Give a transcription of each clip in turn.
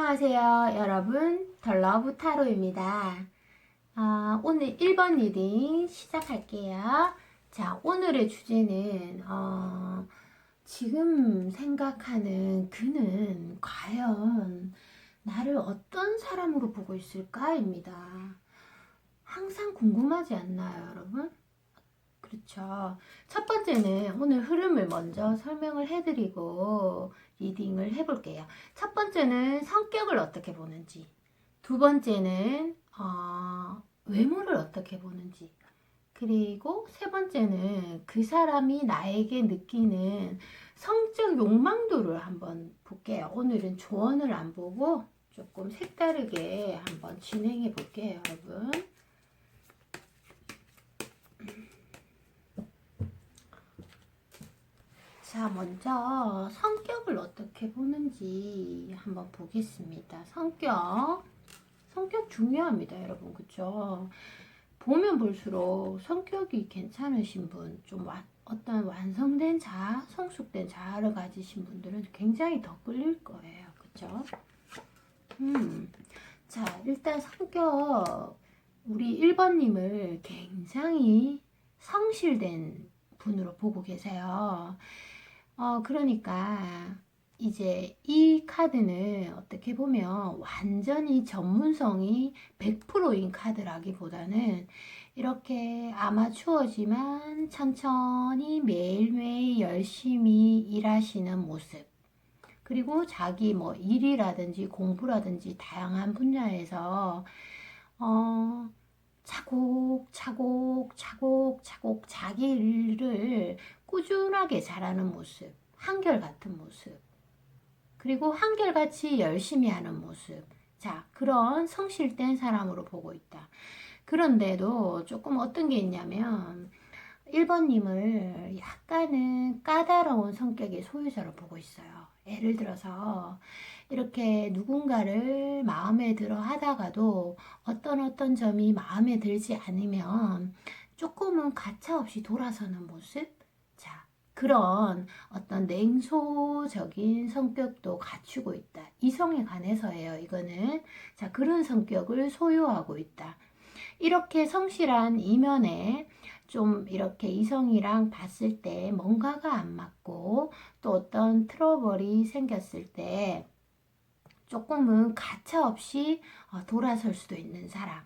안녕하세요 여러분, 덜러브 타로입니다. 오늘 1번 리딩 시작할게요. 자, 오늘의 주제는 지금 생각하는 그는 과연 나를 어떤 사람으로 보고 있을까입니다. 항상 궁금하지 않나요 여러분? 그렇죠. 첫 번째는 오늘 흐름을 먼저 설명을 해드리고 리딩을 해볼게요. 첫 번째는 성격을 어떻게 보는지, 두 번째는 외모를 어떻게 보는지, 그리고 세 번째는 그 사람이 나에게 느끼는 성적 욕망도를 한번 볼게요. 오늘은 조언을 안 보고 조금 색다르게 한번 진행해 볼게요, 여러분. 자, 먼저 성격을 어떻게 보는지 한번 보겠습니다. 성격 중요합니다, 여러분. 그쵸? 보면 볼수록 성격이 괜찮으신 분, 좀 어떤 완성된 자아, 성숙된 자아를 가지신 분들은 굉장히 더 끌릴 거예요. 그쵸? 자, 일단 성격, 우리 1번님을 굉장히 성실된 분으로 보고 계세요. 그러니까 이제 이 카드는 어떻게 보면 완전히 전문성이 100%인 카드라기보다는 이렇게 아마추어지만 천천히 매일매일 열심히 일하시는 모습, 그리고 자기 뭐 일이라든지 공부라든지 다양한 분야에서 차곡차곡 자기 일을 꾸준하게 잘하는 모습, 한결같은 모습, 그리고 한결같이 열심히 하는 모습. 자, 그런 성실된 사람으로 보고 있다. 그런데도 조금 어떤 게 있냐면 1번님을 약간은 까다로운 성격의 소유자로 보고 있어요. 예를 들어서 이렇게 누군가를 마음에 들어 하다가도 어떤 점이 마음에 들지 않으면 조금은 가차없이 돌아서는 모습? 자, 그런 어떤 냉소적인 성격도 갖추고 있다. 이성에 관해서예요, 이거는. 자, 그런 성격을 소유하고 있다. 이렇게 성실한 이면에 좀 이렇게 이성이랑 봤을 때 뭔가가 안 맞고 또 어떤 트러블이 생겼을 때 조금은 가차없이 돌아설 수도 있는 사람.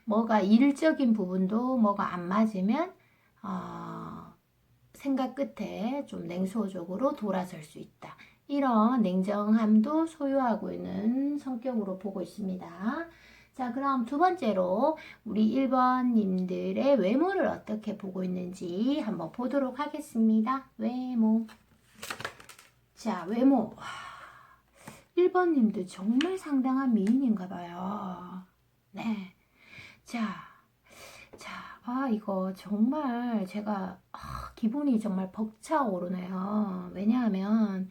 뭐가 일적인 부분도 뭐가 안 맞으면 생각 끝에 좀 냉소적으로 돌아설 수 있다. 이런 냉정함도 소유하고 있는 성격으로 보고 있습니다. 자, 그럼 두 번째로 우리 1번님들의 외모를 어떻게 보고 있는지 한번 보도록 하겠습니다. 외모. 자, 외모. 1번님들 정말 상당한 미인인가 봐요. 네. 이거 정말 제가 기분이 정말 벅차오르네요. 왜냐하면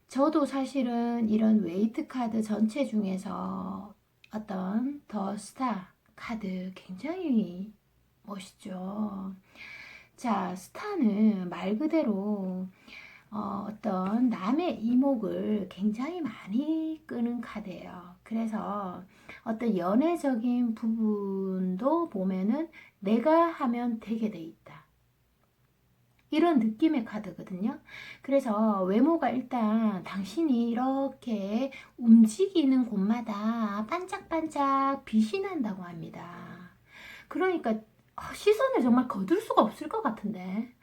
저도 사실은 이런 웨이트 카드 전체 중에서 어떤 더 스타 카드 굉장히 멋있죠. 자, 스타는 말 그대로 어떤 남의 이목을 굉장히 많이 끄는 카드예요. 그래서 어떤 연애적인 부분도 보면은 내가 하면 되게 돼 있다. 이런 느낌의 카드거든요. 그래서 외모가 일단 당신이 이렇게 움직이는 곳마다 반짝반짝 빛이 난다고 합니다. 그러니까 시선을 정말 거둘 수가 없을 것 같은데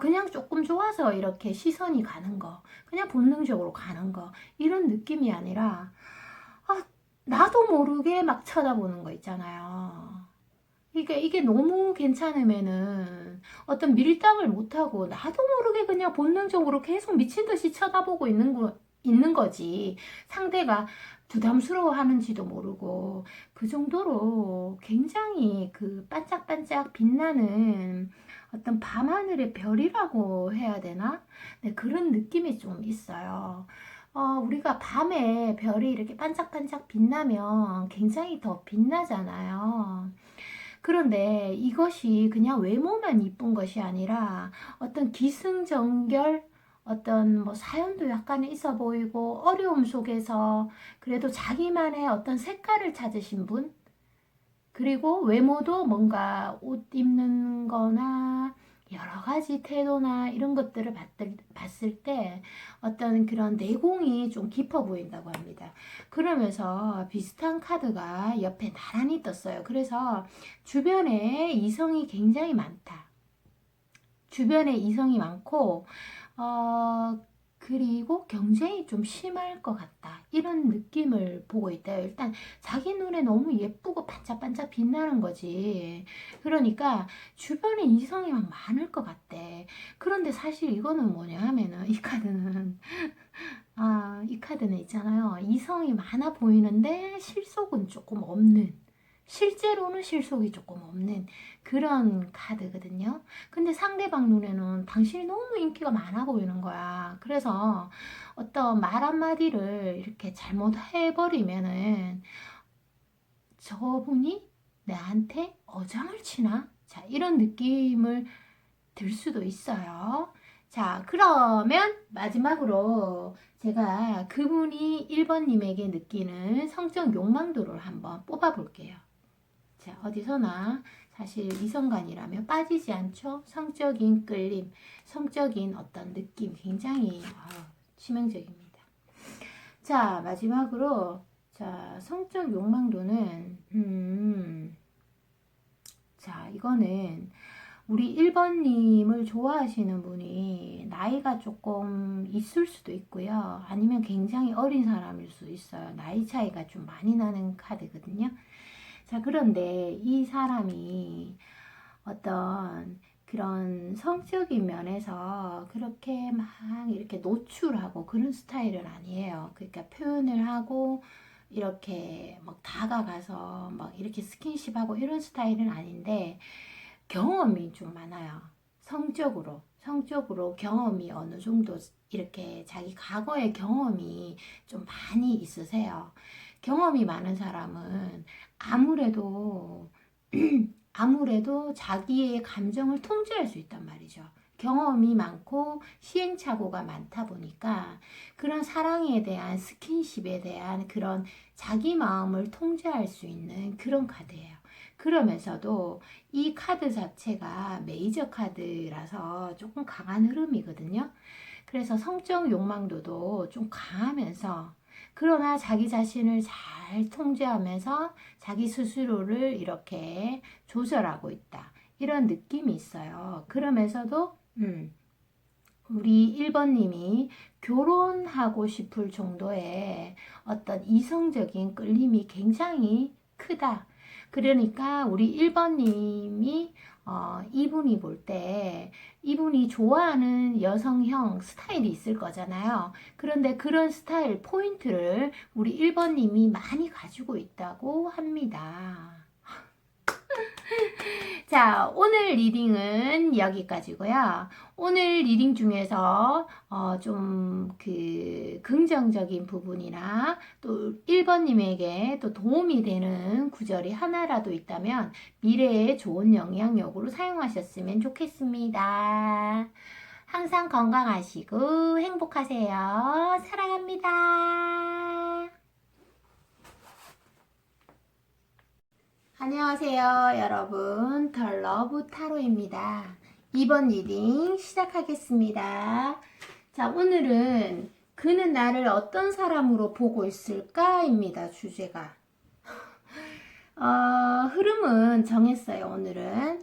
그냥 조금 좋아서 이렇게 시선이 가는 거, 그냥 본능적으로 가는 거, 이런 느낌이 아니라 나도 모르게 막 쳐다보는 거 있잖아요. 이게 너무 괜찮으면은 어떤 밀당을 못하고 나도 모르게 그냥 본능적으로 계속 미친 듯이 쳐다보고 있는 거지. 상대가 부담스러워 하는지도 모르고 그 정도로 굉장히 그 반짝반짝 빛나는 어떤 밤하늘의 별이라고 해야 되나? 네, 그런 느낌이 좀 있어요. 우리가 밤에 별이 이렇게 반짝반짝 빛나면 굉장히 더 빛나잖아요. 그런데 이것이 그냥 외모만 이쁜 것이 아니라 어떤 기승전결, 어떤 뭐 사연도 약간 있어 보이고 어려움 속에서 그래도 자기만의 어떤 색깔을 찾으신 분, 그리고 외모도 뭔가 옷 입는 거나 여러 가지 태도나 이런 것들을 봤을 때 어떤 그런 내공이 좀 깊어 보인다고 합니다. 그러면서 비슷한 카드가 옆에 나란히 떴어요. 그래서 주변에 이성이 굉장히 많다. 주변에 이성이 많고, 그리고 경쟁이 좀 심할 것 같다. 이런 느낌을 보고 있대요. 일단 자기 눈에 너무 예쁘고 반짝반짝 빛나는 거지. 그러니까 주변에 이성이 막 많을 것 같대. 그런데 사실 이거는 뭐냐 하면은 이 카드는 이 카드는 있잖아요. 이성이 많아 보이는데 실속은 조금 없는, 실제로는 실속이 조금 없는 그런 카드거든요. 근데 상대방 눈에는 당신이 너무 인기가 많아 보이는 거야. 그래서 어떤 말 한마디를 이렇게 잘못해버리면은 저분이 나한테 어장을 치나? 자, 이런 느낌을 들 수도 있어요. 자, 그러면 마지막으로 제가 그분이 1번님에게 느끼는 성적 욕망도를 한번 뽑아 볼게요. 자, 어디서나 사실 이성간이라면 빠지지 않죠? 성적인 끌림, 성적인 어떤 느낌 굉장히 치명적입니다. 자, 마지막으로 자, 성적 욕망도는 자, 이거는 우리 1번님을 좋아하시는 분이 나이가 조금 있을 수도 있고요. 아니면 굉장히 어린 사람일 수 있어요. 나이 차이가 좀 많이 나는 카드거든요. 자, 그런데 이 사람이 어떤 그런 성적인 면에서 그렇게 막 이렇게 노출하고 그런 스타일은 아니에요. 그러니까 표현을 하고 이렇게 막 다가가서 막 이렇게 스킨십하고 이런 스타일은 아닌데 경험이 좀 많아요. 성적으로 경험이 어느 정도 이렇게 자기 과거의 경험이 좀 많이 있으세요. 경험이 많은 사람은 아무래도 아무래도 자기의 감정을 통제할 수 있단 말이죠. 경험이 많고 시행착오가 많다 보니까 그런 사랑에 대한 스킨십에 대한 그런 자기 마음을 통제할 수 있는 그런 카드예요. 그러면서도 이 카드 자체가 메이저 카드라서 조금 강한 흐름이거든요. 그래서 성적 욕망도도 좀 강하면서 그러나 자기 자신을 잘 통제하면서 자기 스스로를 이렇게 조절하고 있다. 이런 느낌이 있어요. 그러면서도 우리 1번님이 결혼하고 싶을 정도의 어떤 이성적인 끌림이 굉장히 크다. 그러니까 우리 1번님이 이분이 볼 때 이분이 좋아하는 여성형 스타일이 있을 거잖아요. 그런데 그런 스타일 포인트를 우리 1번님이 많이 가지고 있다고 합니다. 자, 오늘 리딩은 여기까지고요. 오늘 리딩 중에서 좀 그 긍정적인 부분이나 또 1번님에게 또 도움이 되는 구절이 하나라도 있다면 미래에 좋은 영향력으로 사용하셨으면 좋겠습니다. 항상 건강하시고 행복하세요. 사랑합니다. 안녕하세요, 여러분. 더 러브 타로입니다. 2번 리딩 시작하겠습니다. 자, 오늘은 그는 나를 어떤 사람으로 보고 있을까입니다, 주제가. 흐름은 정했어요, 오늘은.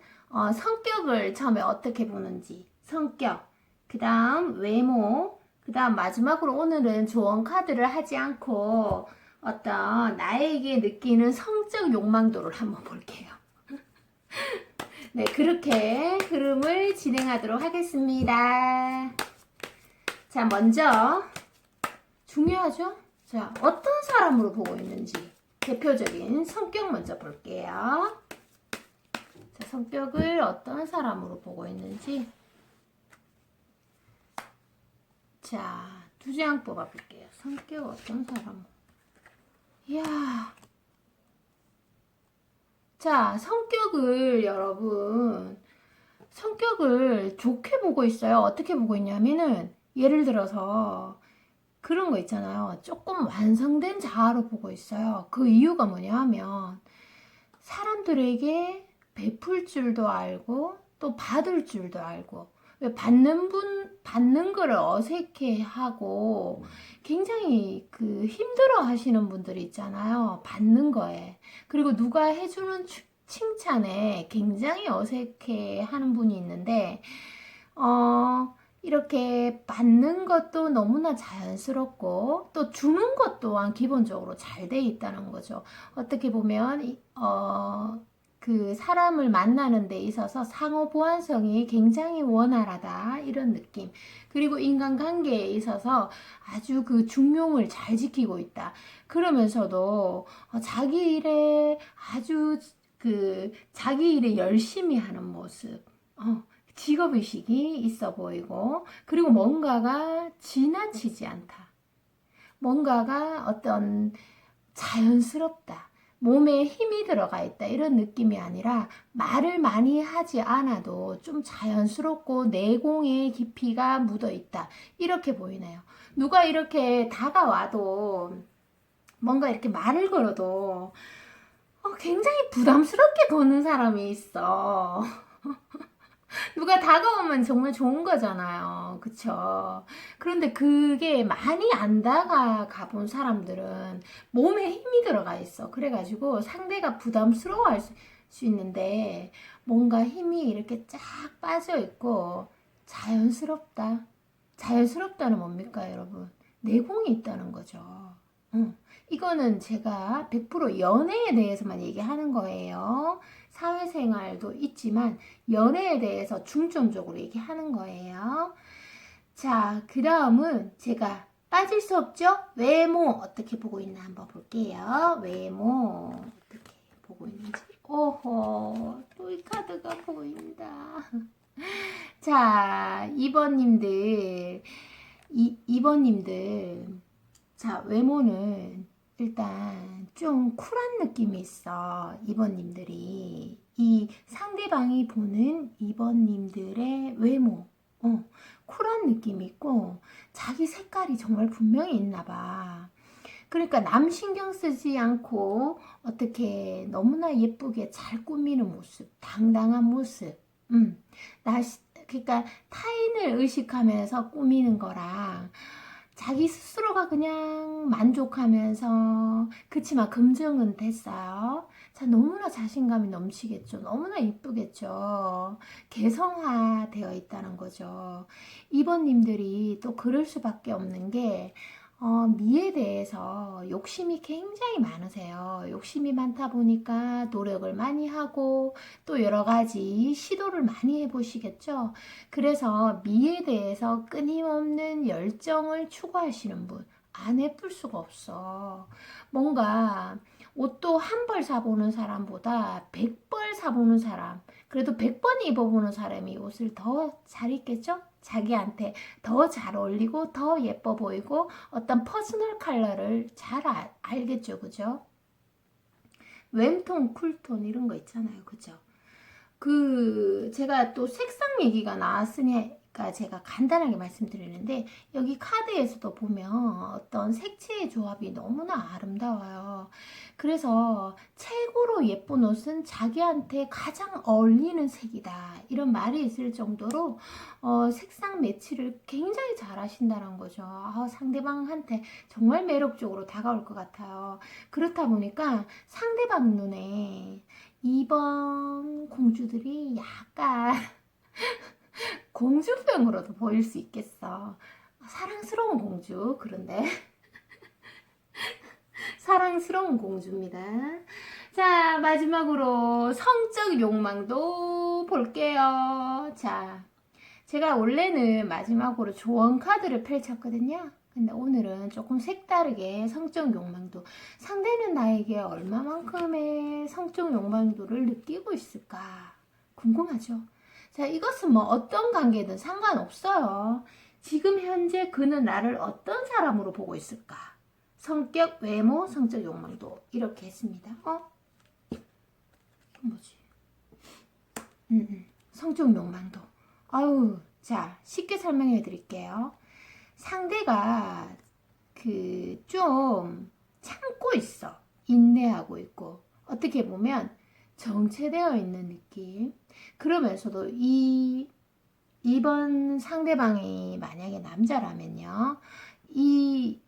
성격을 처음에 어떻게 보는지. 성격. 그 다음 외모. 그 다음 마지막으로 오늘은 조언 카드를 하지 않고 어떤 나에게 느끼는 성적 욕망도를 한번 볼게요. 네, 그렇게 흐름을 진행하도록 하겠습니다. 자, 먼저 중요하죠? 자, 어떤 사람으로 보고 있는지 대표적인 성격 먼저 볼게요. 자, 성격을 어떤 사람으로 보고 있는지 자, 2장 뽑아볼게요. 성격 어떤 사람으로 이야. 자, 성격을 여러분 성격을 좋게 보고 있어요. 어떻게 보고 있냐면은 예를 들어서 그런 거 있잖아요. 조금 완성된 자아로 보고 있어요. 그 이유가 뭐냐 하면 사람들에게 베풀 줄도 알고 또 받을 줄도 알고, 왜 받는 거를 어색해 하고 굉장히 그 힘들어 하시는 분들이 있잖아요. 받는 거에. 그리고 누가 해주는 칭찬에 굉장히 어색해 하는 분이 있는데, 이렇게 받는 것도 너무나 자연스럽고 또 주는 것 또한 기본적으로 잘 돼 있다는 거죠. 어떻게 보면 그 사람을 만나는 데 있어서 상호 보완성이 굉장히 원활하다 이런 느낌. 그리고 인간관계에 있어서 아주 그 중용을 잘 지키고 있다. 그러면서도 자기 일에 아주 그 자기 일에 열심히 하는 모습. 직업의식이 있어 보이고, 그리고 뭔가가 지나치지 않다. 뭔가가 어떤 자연스럽다. 몸에 힘이 들어가 있다. 이런 느낌이 아니라 말을 많이 하지 않아도 좀 자연스럽고 내공의 깊이가 묻어 있다. 이렇게 보이네요. 누가 이렇게 다가와도 뭔가 이렇게 말을 걸어도 굉장히 부담스럽게 거는 사람이 있어. 누가 다가오면 정말 좋은 거잖아요. 그쵸? 그런데 그게 많이 안 다가가 본 사람들은 몸에 힘이 들어가 있어. 그래가지고 상대가 부담스러워 할 수 있는데 뭔가 힘이 이렇게 쫙 빠져 있고 자연스럽다. 자연스럽다는 뭡니까, 여러분? 내공이 있다는 거죠. 이거는 제가 100% 연애에 대해서만 얘기하는 거예요. 사회생활도 있지만 연애에 대해서 중점적으로 얘기하는 거예요. 자, 그 다음은 제가 빠질 수 없죠? 외모 어떻게 보고 있나 한번 볼게요. 외모 어떻게 보고 있는지. 오호, 또 이 카드가 보인다. 자, 2번님들, 2번님들. 자, 외모는 일단 좀 쿨한 느낌이 있어. 2번님들이. 이 상대방이 보는 2번님들의 외모. 쿨한 느낌이 있고, 자기 색깔이 정말 분명히 있나 봐. 그러니까 남 신경 쓰지 않고, 어떻게 너무나 예쁘게 잘 꾸미는 모습, 당당한 모습. 그러니까 타인을 의식하면서 꾸미는 거랑, 자기 스스로가 그냥 만족하면서 그치만 검증은 됐어요. 자, 너무나 자신감이 넘치겠죠. 너무나 이쁘겠죠. 개성화되어 있다는 거죠. 2번님들이 또 그럴 수밖에 없는 게 미에 대해서 욕심이 굉장히 많으세요. 욕심이 많다 보니까 노력을 많이 하고 또 여러 가지 시도를 많이 해보시겠죠. 그래서 미에 대해서 끊임없는 열정을 추구하시는 분. 안 예쁠 수가 없어. 뭔가 옷도 한 벌 사보는 사람보다 100벌 사보는 사람, 그래도 100번 입어보는 사람이 옷을 더 잘 입겠죠? 자기한테 더 잘 어울리고 더 예뻐 보이고 어떤 퍼스널 컬러를 잘 알겠죠, 그죠? 웜톤, 쿨톤 이런 거 있잖아요, 그죠? 그 제가 또 색상 얘기가 나왔으니까 제가 간단하게 말씀드리는데, 여기 카드에서도 보면 어떤 색채의 조합이 너무나 아름다워요. 그래서 최고로 예쁜 옷은 자기한테 가장 어울리는 색이다, 이런 말이 있을 정도로 색상 매치를 굉장히 잘 하신다는 거죠. 상대방한테 정말 매력적으로 다가올 것 같아요. 그렇다 보니까 상대방 눈에 2번 공주들이 약간 공주병으로도 보일 수 있겠어. 사랑스러운 공주, 그런데 사랑스러운 공주입니다. 자, 마지막으로 성적 욕망도 볼게요. 자, 제가 원래는 마지막으로 조언 카드를 펼쳤거든요. 근데 오늘은 조금 색다르게 성적 욕망도, 상대는 나에게 얼마만큼의 성적 욕망도를 느끼고 있을까 궁금하죠. 자, 이것은 뭐 어떤 관계든 상관없어요. 지금 현재 그는 나를 어떤 사람으로 보고 있을까? 성격, 외모, 성적 욕망도 이렇게 했습니다. 뭐지? 성적 욕망도. 아유, 자, 쉽게 설명해 드릴게요. 상대가 좀 참고 있어. 인내하고 있고. 어떻게 보면 정체되어 있는 느낌. 그러면서도 이번 상대방이 만약에 남자라면요. 이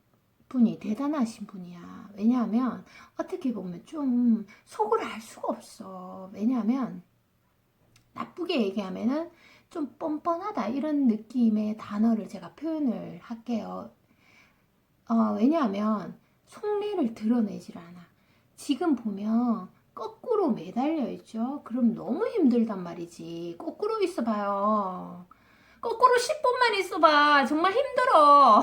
분이 대단하신 분이야. 왜냐하면 어떻게 보면 좀 속을 알 수가 없어. 왜냐하면 나쁘게 얘기하면은 좀 뻔뻔하다 이런 느낌의 단어를 제가 표현을 할게요. 왜냐하면 속내를 드러내질 않아. 지금 보면 거꾸로 매달려 있죠. 그럼 너무 힘들단 말이지. 거꾸로 있어봐요. 거꾸로 10분만 있어봐. 정말 힘들어.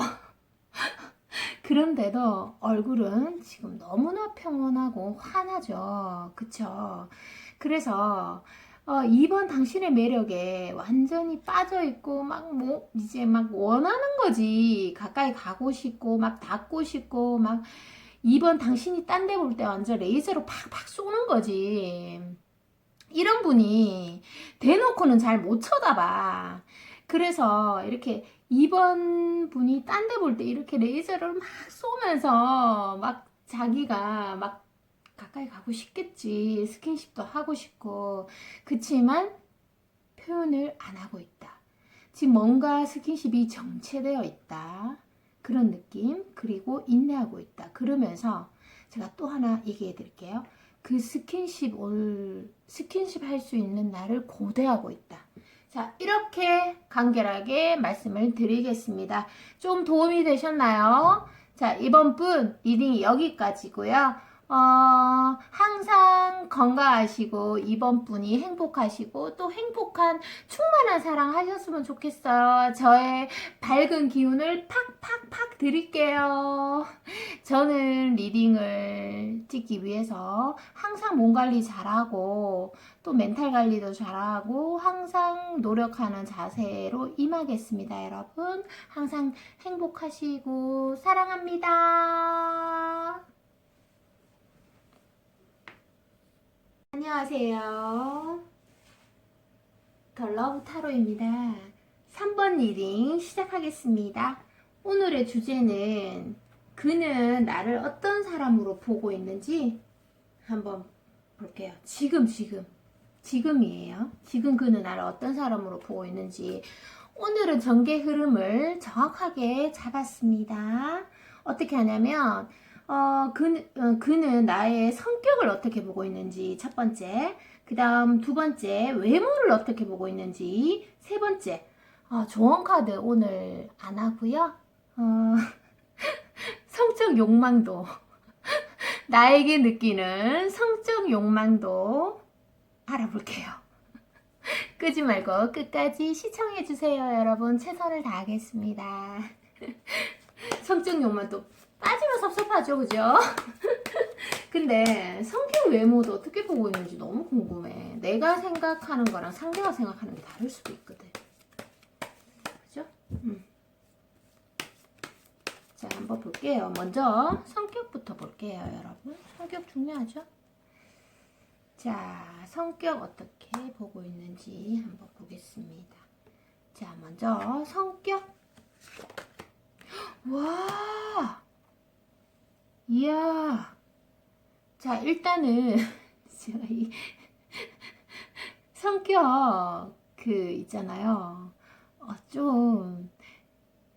그런데도 얼굴은 지금 너무나 평온하고 환하죠. 그쵸? 그래서 이번 당신의 매력에 완전히 빠져있고 이제 막 원하는 거지. 가까이 가고 싶고 막 닿고 싶고 막 이번 당신이 딴 데 볼 때 완전 레이저로 팍팍 쏘는 거지. 이런 분이 대놓고는 잘 못 쳐다봐. 그래서 이렇게 2번 분이 딴 데 볼 때 이렇게 레이저를 막 쏘면서 막 자기가 막 가까이 가고 싶겠지. 스킨십도 하고 싶고. 그치만 표현을 안 하고 있다. 지금 뭔가 스킨십이 정체되어 있다. 그런 느낌. 그리고 인내하고 있다. 그러면서 제가 또 하나 얘기해 드릴게요. 그 스킨십 할 수 있는 나를 고대하고 있다. 자, 이렇게 간결하게 말씀을 드리겠습니다. 좀 도움이 되셨나요? 자, 이번 분 리딩이 여기까지고요. 항상 건강하시고 이번 분이 행복하시고 또 행복한 충만한 사랑 하셨으면 좋겠어요. 저의 밝은 기운을 팍팍팍 드릴게요. 저는 리딩을 찍기 위해서 항상 몸 관리 잘하고 또 멘탈 관리도 잘하고 항상 노력하는 자세로 임하겠습니다. 여러분 항상 행복하시고 사랑합니다. 안녕하세요. 더 러브 타로입니다. 3번 리딩 시작하겠습니다. 오늘의 주제는 그는 나를 어떤 사람으로 보고 있는지 한번 볼게요. 지금이에요. 지금 그는 나를 어떤 사람으로 보고 있는지. 오늘은 전개 흐름을 정확하게 잡았습니다. 어떻게 하냐면 그는 나의 성격을 어떻게 보고 있는지 첫 번째, 그 다음 두 번째 외모를 어떻게 보고 있는지 세 번째. 조언 카드 오늘 안 하고요. 성적 욕망도 나에게 느끼는 성적 욕망도 알아볼게요. 끄지 말고 끝까지 시청해주세요. 여러분 최선을 다하겠습니다. 성적 욕망도 빠지면 섭섭하죠, 그죠? 근데 성격 외모도 어떻게 보고 있는지 너무 궁금해. 내가 생각하는 거랑 상대가 생각하는 게 다를 수도 있거든. 그죠? 자, 한번 볼게요. 먼저 성격부터 볼게요, 여러분. 성격 중요하죠? 자, 성격 어떻게 보고 있는지 한번 보겠습니다. 자, 먼저 성격. 와! 이야! 자, 일단은 제가 이 성격 있잖아요. 좀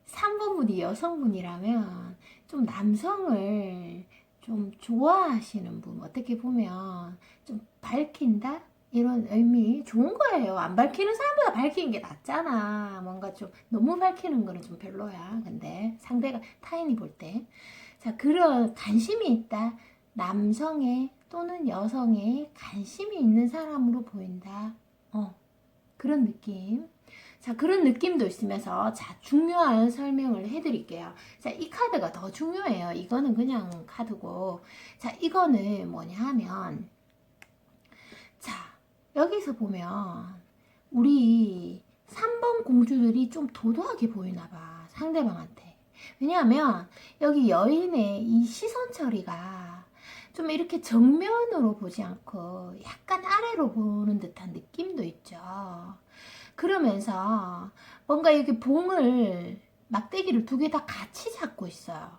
3번분이 여성분이라면 좀 남성을 좀 좋아하시는 분, 어떻게 보면 좀 밝힌다? 이런 의미 좋은 거예요. 안 밝히는 사람보다 밝히는 게 낫잖아. 뭔가 좀 너무 밝히는 거는 좀 별로야. 근데 상대가 타인이 볼 때. 자, 그런 관심이 있다. 남성의 또는 여성의 관심이 있는 사람으로 보인다. 그런 느낌. 자, 그런 느낌도 있으면서, 자, 중요한 설명을 해드릴게요. 자, 이 카드가 더 중요해요. 이거는 그냥 카드고. 자, 이거는 뭐냐 하면, 자, 여기서 보면, 우리 3번 공주들이 좀 도도하게 보이나 봐. 상대방한테. 왜냐하면, 여기 여인의 이 시선 처리가 좀 이렇게 정면으로 보지 않고 약간 아래로 보는 듯한 느낌도 있죠. 그러면서 뭔가 이렇게 봉을 막대기를 두 개 다 같이 잡고 있어요.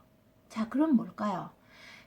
자, 그럼 뭘까요?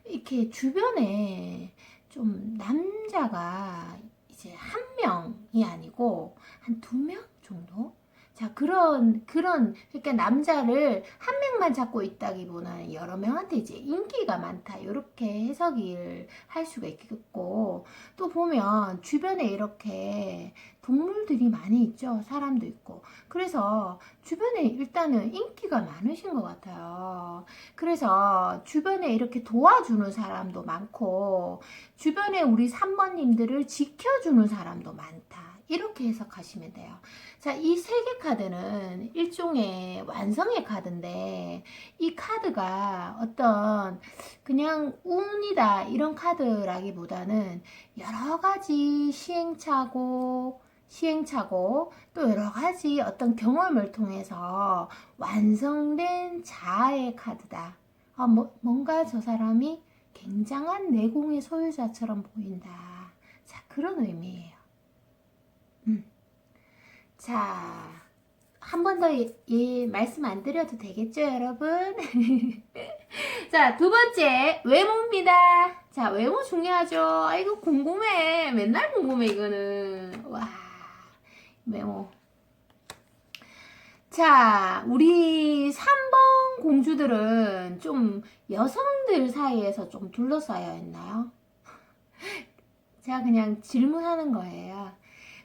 이렇게 주변에 좀 남자가 이제 한 명이 아니고 한 두 명 정도? 자, 그러니까 남자를 한 명만 잡고 있다기보다는 여러 명한테 이제 인기가 많다. 이렇게 해석을 할 수가 있겠고, 또 보면 주변에 이렇게 동물들이 많이 있죠. 사람도 있고. 그래서 주변에 일단은 인기가 많으신 것 같아요. 그래서 주변에 이렇게 도와주는 사람도 많고, 주변에 우리 3번님들을 지켜주는 사람도 많다. 이렇게 해석하시면 돼요. 자, 이 세 개 카드는 일종의 완성의 카드인데, 이 카드가 어떤 그냥 운이다 이런 카드라기보다는 여러 가지 시행착오, 또 여러 가지 어떤 경험을 통해서 완성된 자아의 카드다. 뭔가 저 사람이 굉장한 내공의 소유자처럼 보인다. 자, 그런 의미예요. 자, 한 번 더 말씀 안 드려도 되겠죠, 여러분? 자, 두 번째, 외모입니다. 자, 외모 중요하죠. 아, 이거 궁금해. 맨날 궁금해, 이거는. 와, 외모. 자, 우리 3번 공주들은 좀 여성들 사이에서 좀 둘러싸여 있나요? 제가 그냥 질문하는 거예요.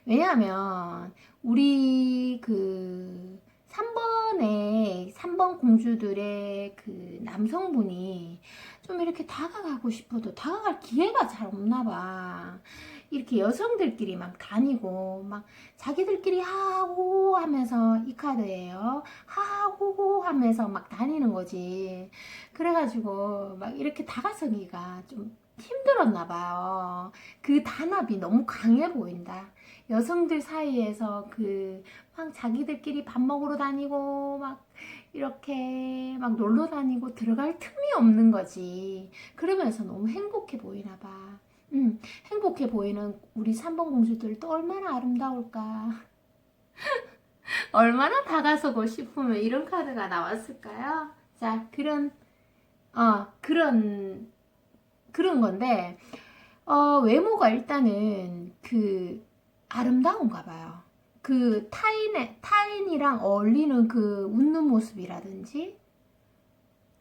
왜냐하면 우리 그 3번 공주들의 그 남성분이 좀 이렇게 다가가고 싶어도 다가갈 기회가 잘 없나 봐. 이렇게 여성들끼리 막 다니고 막 자기들끼리 하고 하면서, 이 카드예요. 하고 하면서 막 다니는 거지. 그래가지고 막 이렇게 다가서기가 좀 힘들었나 봐요. 그 단합이 너무 강해 보인다. 여성들 사이에서 막 자기들끼리 밥 먹으러 다니고 막 이렇게 막 놀러 다니고 들어갈 틈이 없는 거지. 그러면서 너무 행복해 보이나 봐. 행복해 보이는 우리 3번 공주들 또 얼마나 아름다울까. 얼마나 다가서고 싶으면 이런 카드가 나왔을까요? 자, 그런 건데, 외모가 일단은 아름다운가 봐요. 타인이랑 어울리는 웃는 모습이라든지,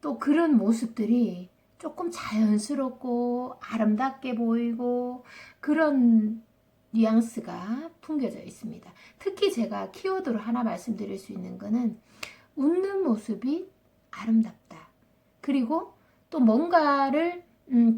또 그런 모습들이 조금 자연스럽고 아름답게 보이고, 그런 뉘앙스가 풍겨져 있습니다. 특히 제가 키워드로 하나 말씀드릴 수 있는 거는, 웃는 모습이 아름답다. 그리고 또 뭔가를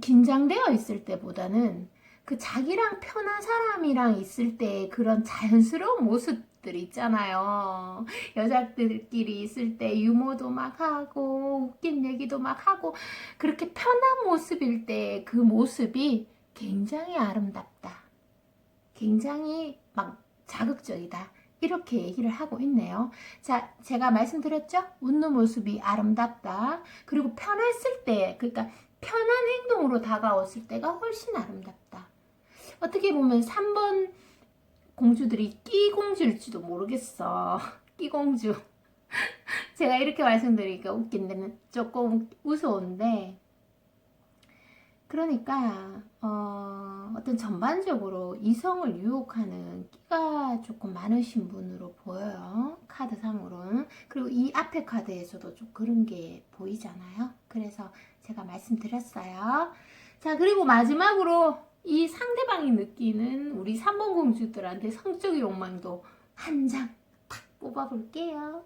긴장되어 있을 때보다는 자기랑 편한 사람이랑 있을 때 그런 자연스러운 모습들 있잖아요. 여자들끼리 있을 때 유머도 막 하고 웃긴 얘기도 막 하고, 그렇게 편한 모습일 때 그 모습이 굉장히 아름답다. 굉장히 막 자극적이다. 이렇게 얘기를 하고 있네요. 자, 제가 말씀드렸죠? 웃는 모습이 아름답다. 그리고 편했을 때, 그러니까 편한 행동으로 다가왔을 때가 훨씬 아름답다. 어떻게 보면 3번 공주들이 끼공주일지도 모르겠어. 끼공주. 제가 이렇게 말씀드리니까 웃긴데 조금 우스운데, 그러니까 어떤 전반적으로 이성을 유혹하는 끼가 조금 많으신 분으로 보여요. 카드상으로는. 그리고 이 앞에 카드에서도 좀 그런 게 보이잖아요. 그래서 제가 말씀드렸어요. 자, 그리고 마지막으로 이 상대방이 느끼는 우리 3번 공주들한테 성적 욕망도 한 장 탁 뽑아볼게요.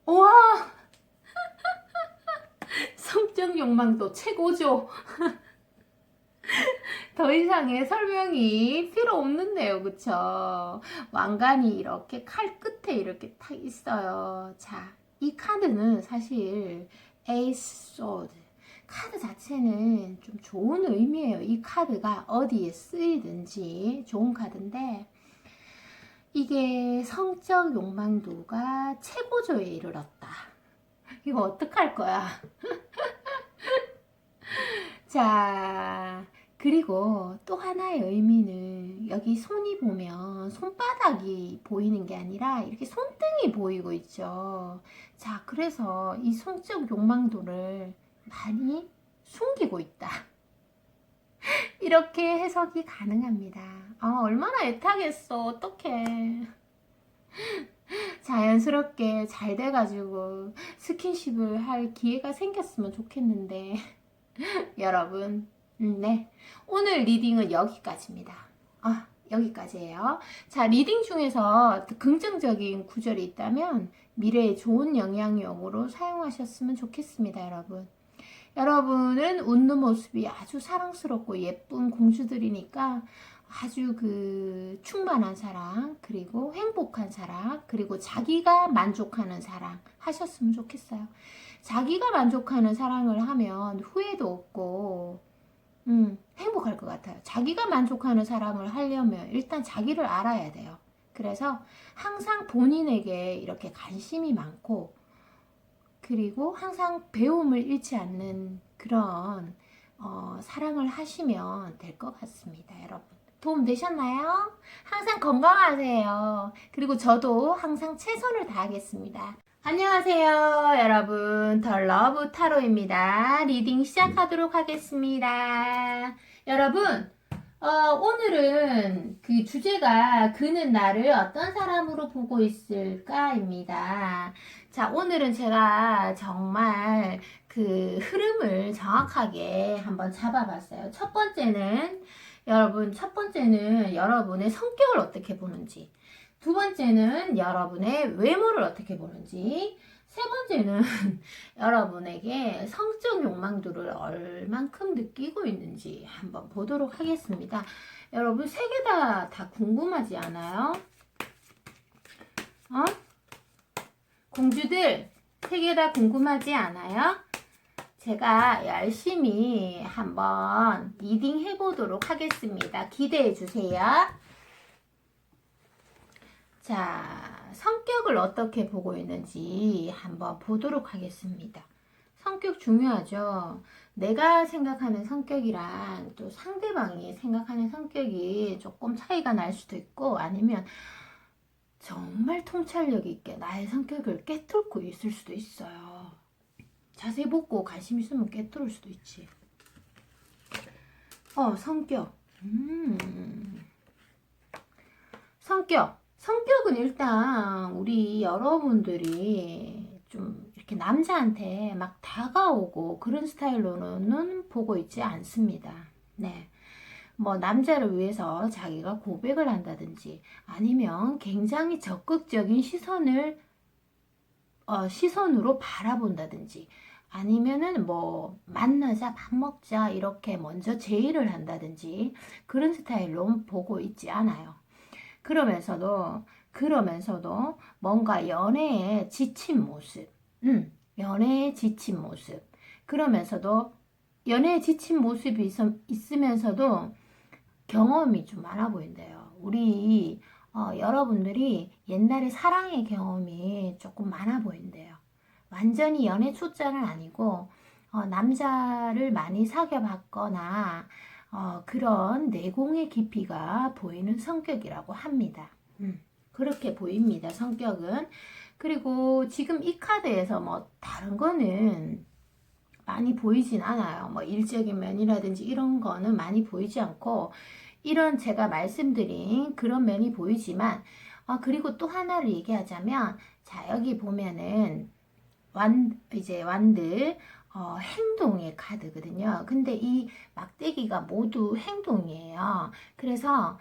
우와! 성적 욕망도 최고죠. 더 이상의 설명이 필요 없는데요. 그쵸? 왕관이 이렇게 칼 끝에 이렇게 탁 있어요. 자, 이 카드는 사실 에이스 소드. 카드 자체는 좀 좋은 의미예요. 이 카드가 어디에 쓰이든지 좋은 카드인데, 이게 성적 욕망도가 최고조에 이르렀다. 이거 어떡할 거야? 자, 그리고 또 하나의 의미는 여기 손이 보면 손바닥이 보이는 게 아니라 이렇게 손등이 보이고 있죠. 자, 그래서 이 성적 욕망도를 많이 숨기고 있다. 이렇게 해석이 가능합니다. 얼마나 애타겠어. 어떡해. 자연스럽게 잘 돼가지고 스킨십을 할 기회가 생겼으면 좋겠는데 여러분, 네, 오늘 리딩은 여기까지입니다. 여기까지예요. 자, 리딩 중에서 긍정적인 구절이 있다면 미래에 좋은 영향력으로 사용하셨으면 좋겠습니다, 여러분. 여러분은 웃는 모습이 아주 사랑스럽고 예쁜 공주들이니까 아주 충만한 사랑, 그리고 행복한 사랑, 그리고 자기가 만족하는 사랑 하셨으면 좋겠어요. 자기가 만족하는 사랑을 하면 후회도 없고 행복할 것 같아요. 자기가 만족하는 사랑을 하려면 일단 자기를 알아야 돼요. 그래서 항상 본인에게 이렇게 관심이 많고, 그리고 항상 배움을 잃지 않는 그런 사랑을 하시면 될 것 같습니다, 여러분. 도움 되셨나요? 항상 건강하세요. 그리고 저도 항상 최선을 다하겠습니다. 안녕하세요, 여러분. 더 러브 타로입니다. 리딩 시작하도록 하겠습니다. 여러분, 오늘은 그 주제가 그는 나를 어떤 사람으로 보고 있을까입니다. 자, 오늘은 제가 정말 그 흐름을 정확하게 한번 잡아봤어요. 첫 번째는 여러분의 성격을 어떻게 보는지, 두 번째는 여러분의 외모를 어떻게 보는지, 세 번째는 여러분에게 성적 욕망도를 얼만큼 느끼고 있는지 한번 보도록 하겠습니다. 여러분, 세 개 다 궁금하지 않아요? 공주들, 세 개 다 궁금하지 않아요? 제가 열심히 한번 리딩 해보도록 하겠습니다. 기대해 주세요. 자, 성격을 어떻게 보고 있는지 한번 보도록 하겠습니다. 성격 중요하죠. 내가 생각하는 성격이랑 또 상대방이 생각하는 성격이 조금 차이가 날 수도 있고, 아니면 정말 통찰력 있게 나의 성격을 깨뚫고 있을 수도 있어요. 자세히 보고 관심 있으면 깨뚫을 수도 있지. 성격. 성격은 일단 우리 여러분들이 좀 이렇게 남자한테 막 다가오고 그런 스타일로는 보고 있지 않습니다. 네. 뭐 남자를 위해서 자기가 고백을 한다든지, 아니면 굉장히 적극적인 시선으로 바라본다든지, 아니면은 뭐 만나자 밥 먹자 이렇게 먼저 제의를 한다든지 그런 스타일로 보고 있지 않아요. 그러면서도 뭔가 연애에 지친 모습, 그러면서도 연애에 지친 모습이 있으면서도 경험이 좀 많아 보인대요. 우리 여러분들이 옛날에 사랑의 경험이 조금 많아 보인대요. 완전히 연애 초짜는 아니고 남자를 많이 사귀어봤거나 그런 내공의 깊이가 보이는 성격이라고 합니다. 그렇게 보입니다, 성격은. 그리고 지금 이 카드에서 뭐 다른 거는 많이 보이진 않아요. 뭐 일적인 면이라든지 이런 거는 많이 보이지 않고, 이런 제가 말씀드린 그런 면이 보이지만, 그리고 또 하나를 얘기하자면, 자, 여기 보면은 완드 행동의 카드거든요. 근데 이 막대기가 모두 행동이에요. 그래서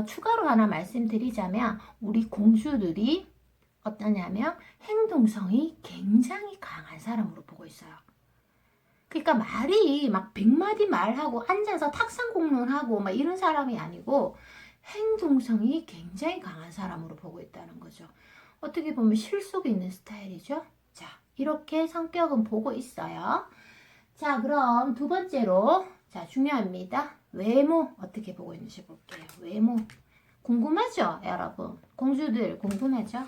추가로 하나 말씀드리자면, 우리 공주들이 어떠냐면 행동성이 굉장히 강한 사람으로 보고 있어요. 그러니까 말이 막 100마디 말하고 앉아서 탁상공론하고 막 이런 사람이 아니고 행동성이 굉장히 강한 사람으로 보고 있다는 거죠. 어떻게 보면 실속 있는 스타일이죠. 자, 이렇게 성격은 보고 있어요. 자, 그럼 두 번째로, 자, 중요합니다. 외모 어떻게 보고 있는지 볼게요. 외모 궁금하죠, 여러분? 공주들 궁금하죠?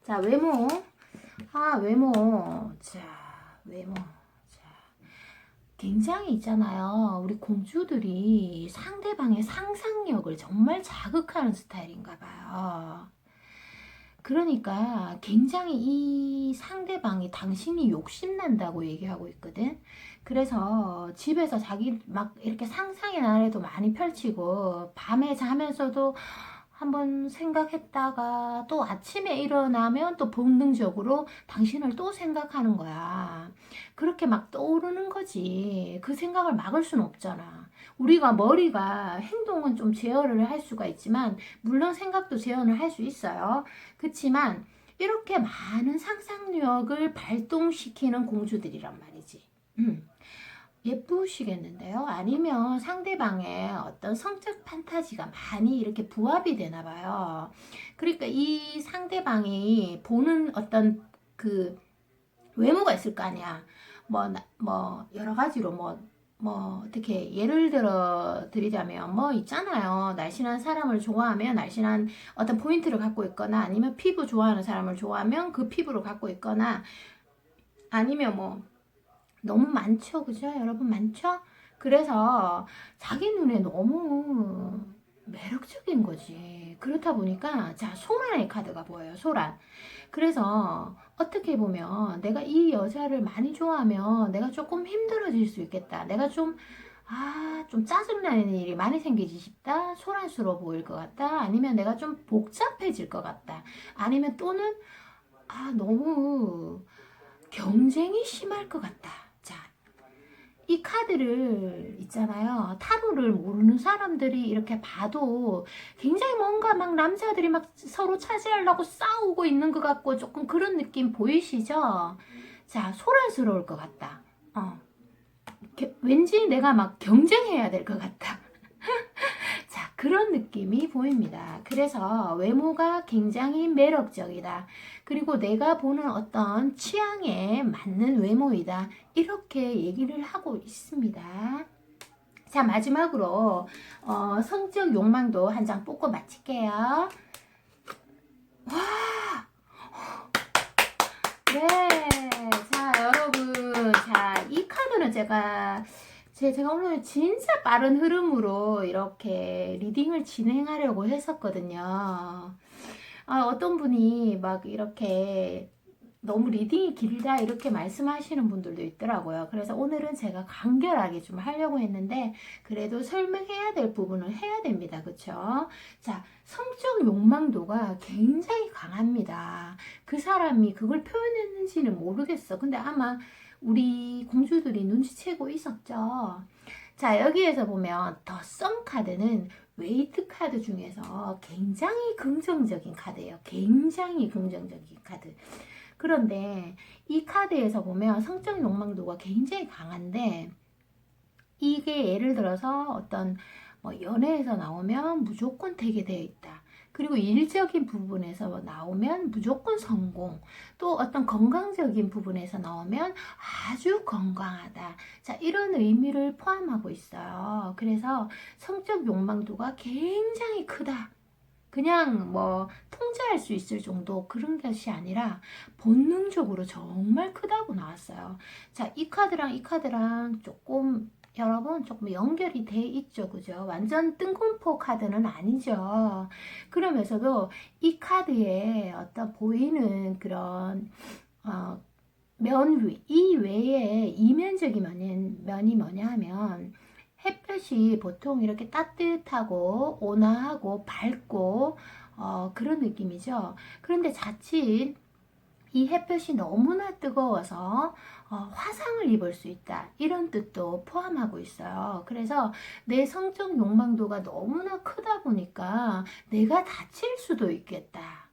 자, 외모. 자, 외모. 굉장히 있잖아요. 우리 공주들이 상대방의 상상력을 정말 자극하는 스타일인가 봐요. 그러니까 굉장히 이 상대방이 당신이 욕심난다고 얘기하고 있거든. 그래서 집에서 자기 막 이렇게 상상의 나래도 많이 펼치고 밤에 자면서도 한번 생각했다가 또 아침에 일어나면 또 본능적으로 당신을 또 생각하는 거야. 그렇게 막 떠오르는 거지. 그 생각을 막을 수는 없잖아. 우리가 머리가 행동은 좀 제어를 할 수가 있지만 물론 생각도 제어를 할 수 있어요. 그렇지만 이렇게 많은 상상력을 발동시키는 공주들이란 말이지. 예쁘시겠는데요? 아니면 상대방의 어떤 성적 판타지가 많이 이렇게 부합이 되나 봐요. 그러니까 이 상대방이 보는 어떤 그 외모가 있을 거 아니야. 뭐 여러 가지로 어떻게 예를 들어 드리자면 뭐 있잖아요. 날씬한 사람을 좋아하면 날씬한 어떤 포인트를 갖고 있거나 아니면 피부 좋아하는 사람을 좋아하면 그 피부를 갖고 있거나 아니면 뭐 너무 많죠. 그죠? 여러분 많죠? 그래서 자기 눈에 너무 매력적인 거지. 그렇다 보니까 자, 소란의 카드가 보여요. 소란. 그래서 어떻게 보면 내가 이 여자를 많이 좋아하면 내가 조금 힘들어질 수 있겠다. 내가 좀 짜증나는 일이 많이 생기지 싶다. 소란스러워 보일 것 같다. 아니면 내가 좀 복잡해질 것 같다. 아니면 또는 너무 경쟁이 심할 것 같다. 자, 이 카드를 있잖아요. 타로를 모르는 사람들이 이렇게 봐도 굉장히 뭔가 막 남자들이 막 서로 차지하려고 싸우고 있는 것 같고 조금 그런 느낌 보이시죠? 자, 소란스러울 것 같다. 왠지 내가 막 경쟁해야 될 것 같다. 자, 그런 느낌이 보입니다. 그래서 외모가 굉장히 매력적이다. 그리고 내가 보는 어떤 취향에 맞는 외모이다. 이렇게 얘기를 하고 있습니다. 자, 마지막으로 성적 욕망도 한 장 뽑고 마칠게요. 와! 네. 자, 여러분. 자, 이 카드는 제가 오늘 진짜 빠른 흐름으로 이렇게 리딩을 진행하려고 했었거든요. 어떤 분이 막 이렇게 너무 리딩이 길다 이렇게 말씀하시는 분들도 있더라고요. 그래서 오늘은 제가 간결하게 좀 하려고 했는데 그래도 설명해야 될 부분을 해야 됩니다. 그쵸? 자, 성적 욕망도가 굉장히 강합니다. 그 사람이 그걸 표현했는지는 모르겠어. 근데 아마 우리 공주들이 눈치채고 있었죠. 자, 여기에서 보면 더 썸 카드는 웨이트 카드 중에서 굉장히 긍정적인 카드예요. 굉장히 긍정적인 카드. 그런데 이 카드에서 보면 성적 욕망도가 굉장히 강한데 이게 예를 들어서 어떤 연애에서 나오면 무조건 되게 되어 있다. 그리고 일적인 부분에서 나오면 무조건 성공. 또 어떤 건강적인 부분에서 나오면 아주 건강하다. 자, 이런 의미를 포함하고 있어요. 그래서 성적 욕망도가 굉장히 크다. 그냥 통제할 수 있을 정도 그런 것이 아니라 본능적으로 정말 크다고 나왔어요. 자, 이 카드랑 이 카드랑 여러분 조금 연결이 돼 있죠. 그죠? 완전 뜬금포 카드는 아니죠. 그러면서도 이 카드에 어떤 보이는 그런 이 외에 이면적인 면이 뭐냐 하면 햇볕이 보통 이렇게 따뜻하고 온화하고 밝고 그런 느낌이죠. 그런데 자칫 이 햇볕이 너무나 뜨거워서 화상을 입을 수 있다. 이런 뜻도 포함하고 있어요. 그래서 내 성적 욕망도가 너무나 크다 보니까 내가 다칠 수도 있겠다.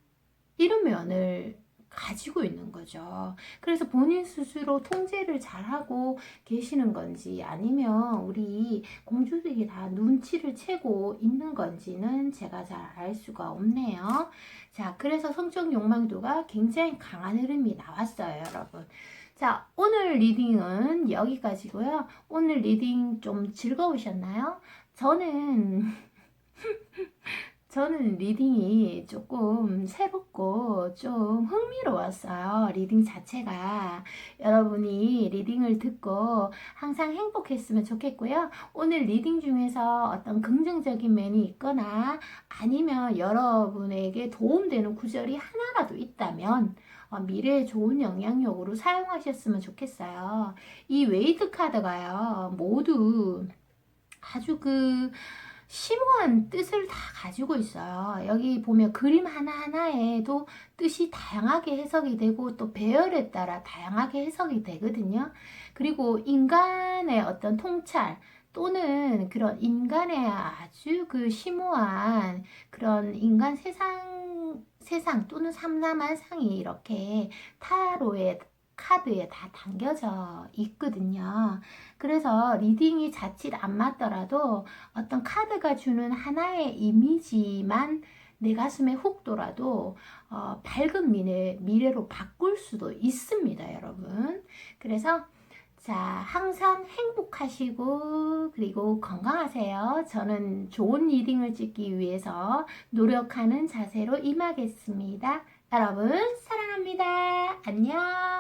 이런 면을 가지고 있는 거죠. 그래서 본인 스스로 통제를 잘하고 계시는 건지 아니면 우리 공주들이 다 눈치를 채고 있는 건지는 제가 잘 알 수가 없네요. 자, 그래서 성적 욕망도가 굉장히 강한 흐름이 나왔어요, 여러분. 자, 오늘 리딩은 여기까지고요. 오늘 리딩 좀 즐거우셨나요? 저는 저는 리딩이 조금 새롭고 좀 흥미로웠어요. 리딩 자체가. 여러분이 리딩을 듣고 항상 행복했으면 좋겠고요. 오늘 리딩 중에서 어떤 긍정적인 면이 있거나 아니면 여러분에게 도움되는 구절이 하나라도 있다면 미래에 좋은 영향력으로 사용하셨으면 좋겠어요. 이 웨이드 카드가요, 모두 아주 심오한 뜻을 다 가지고 있어요. 여기 보면 그림 하나하나에도 뜻이 다양하게 해석이 되고 또 배열에 따라 다양하게 해석이 되거든요. 그리고 인간의 어떤 통찰 또는 그런 인간의 아주 심오한 그런 인간 세상 또는 삼라만 상이 이렇게 타로의 카드에 다 담겨져 있거든요. 그래서 리딩이 자칫 안 맞더라도 어떤 카드가 주는 하나의 이미지만 내 가슴에 훅 돌아도 밝은 미래로 바꿀 수도 있습니다, 여러분. 그래서 자, 항상 행복하시고 그리고 건강하세요. 저는 좋은 리딩을 찍기 위해서 노력하는 자세로 임하겠습니다. 여러분 사랑합니다. 안녕.